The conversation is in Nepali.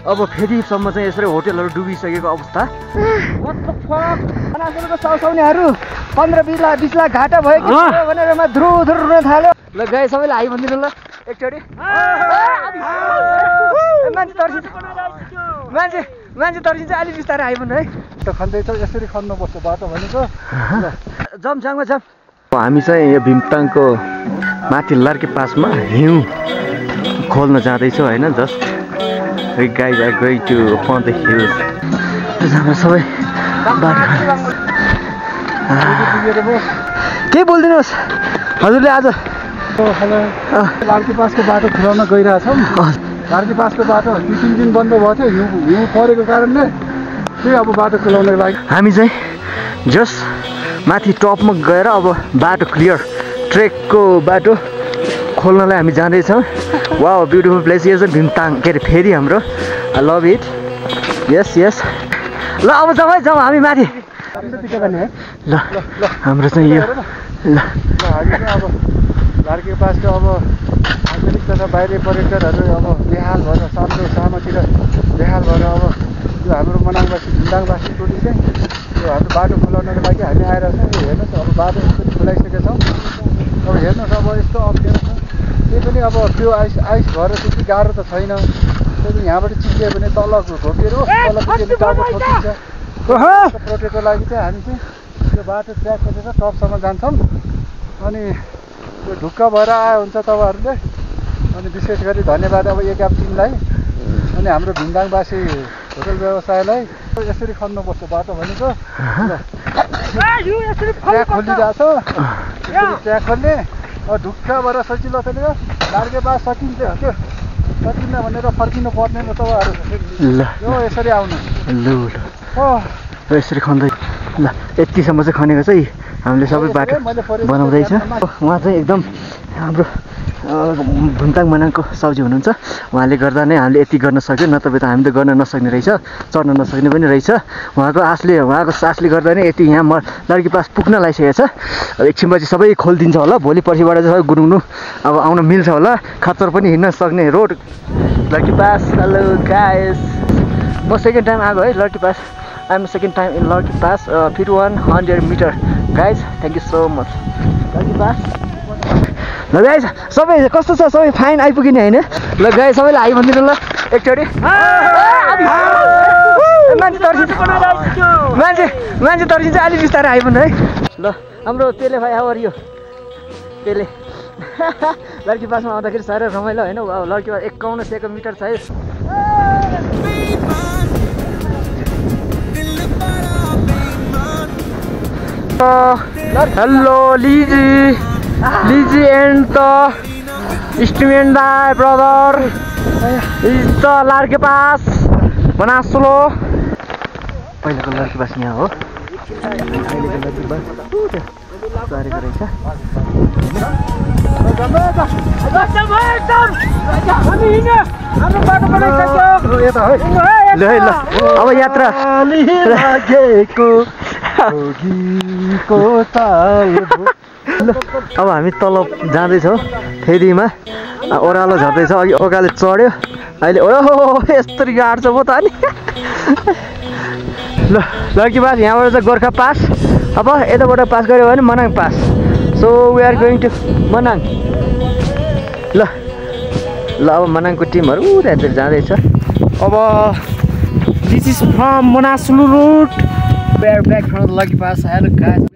अब फेरिसम्म चाहिँ यसरी होटलहरू डुबिसकेको अवस्था। साउसाउनेहरू 15-20 लाख घाटा भयो कि भनेर धुर रुन थाल्यो। ल गाई सबैलाई हाई भनिदिनु ल एकचोटि। मान्छे तर्सिन्छ अलि बिस्तारै हाई भन्नु है। खन्दैछ यसरी खन्नुपर्छ बाटो भनेको। जमसँगमा छ। हामी चाहिँ यो भीमताङको माथि लार्के पासमा हिउँ खोल्न जाँदैछौँ होइन। Just we guys are going to upon the hills. हाम्रो सबै के बोलिदिनुहोस् हजुरले आज लार्के पासको बाटो खुलाउन गइरहेछौँ। लार्के पासको बाटो 2-3 दिन बन्द भएको थियो हिउँ परेको कारणले। त्यही अब बाटो खुलाउनको लागि हामी चाहिँ जस्ट माथि टपमा गएर अब बाटो क्लियर ट्रेकको बाटो खोल्नलाई हामी जाँदैछौँ। वाउ ब्युटिफुल प्लेस यो चाहिँ भीमताङ के अरे फेरि हाम्रो। I love it. Yes yes ल अब जाउँ है जाउँ हामी माथि। ल हाम्रो चाहिँ यो ल अब लार्के पासको अब आन्तरिक तथा बाहिरी पर्यटकहरू अब बेहाल भएर सानोतिर बेहाल भएर अब यो हाम्रो मनाङवासी भीमताङवासी टोली चाहिँ यो हाम्रो बाटो खुलाउनको लागि हामी आइरहेको छौँ। हेर्नुहोस् अब बाटो खुलाइसकेका छौँ। अब हेर्नुहोस् अब यस्तो अप्ठ्यारो छ। त्यही पनि अब त्यो आइस भएर त्यति गाह्रो त छैन। त्यही यहाँबाट चिप्लियो भने तल घोकेर तल पुगेर टाउको ठोकिन्छ। प्रोटेक्टको लागि चाहिँ हामी चाहिँ यो बाटो ट्र्याक खोलेर टपसम्म जान्छौँ। अनि त्यो ढुक्क भएर आयो हुन्छ तपाईँहरूले। अनि विशेष गरी धन्यवाद अब एकाप टिमलाई अनि हाम्रो भीमताङवासी होटल व्यवसायलाई। यसरी खन्नुपर्छ बाटो भनेको। ट्र्याक खोलिरहेको छ ट्र्याक खोल्ने ढुक्क भएर सजिलो छ नि। लार्के पास सकिन्छ त्यो सकिन्न भनेर फर्किनु पर्दैन तपाईँहरू। यो यसरी आउनु ल यसरी खन्दै ल यतिसम्म चाहिँ खनेको चाहिँ हामीले सबै बाटो बनाउँदैछ। उहाँ चाहिँ एकदम हाम्रो भीमताङ मनाङको साउजी हुनुहुन्छ। उहाँले गर्दा नै हामीले यति गर्न सक्यो नत्र त हामी त गर्न नसक्ने रहेछ चढ्न नसक्ने पनि रहेछ। उहाँको सासले गर्दा नै यति यहाँ लार्के पास पुग्न लागिसकेको छ। अब एकछिनपछि सबै खोलिदिन्छ होला। भोलि पर्सिबाट चाहिँ सबै गुरुङनु अब आउन मिल्छ होला। खच्चर पनि हिँड्न सक्ने road Larke pass. Hello guys म सेकेन्ड टाइम आएको है Larke pass. I am second time in Larke pass फिर 100 metre guys. Thank you so much Larke pass. ल गाइज सबै कस्तो छ सबै फाइन आइपुग्यो नि होइन। ल गाइज सबैलाई हाई भनिदिनु ल एकचोटि। मान्छे तर्सिन्छ अलि बिस्तारै हाई भन्नु है। ल हाम्रो पेले भाइ आवर यो पेले लार्के पासमा आउँदाखेरि साह्रै रमाइलो होइन। लार्के पास 51 मिटर छ है। Hello Lizzy and the student दाई brother is the Larke pass बनासुलो। पहिलाको लार्के पास यहाँ हो। अहिलेको लार्के पास गरेको रहेछ। ल अब यात्रा अब हामी तल जाँदैछौँ फेरिमा। ओह्रालो झर्दैछ। अघि ओकाले चढ्यो अहिले ओहो यस्तरी गाड्छ म त अनि। ल लार्के पास यहाँबाट चाहिँ गोर्खा पास। अब यताबाट पास गऱ्यो भने Manang pass. So we are going to Manang. ल अब मनाङको टिमहरू त्यहाँतिर जाँदैछ। अब this is from Manaslu road. We are back from the Lucky Pass. Hello guys.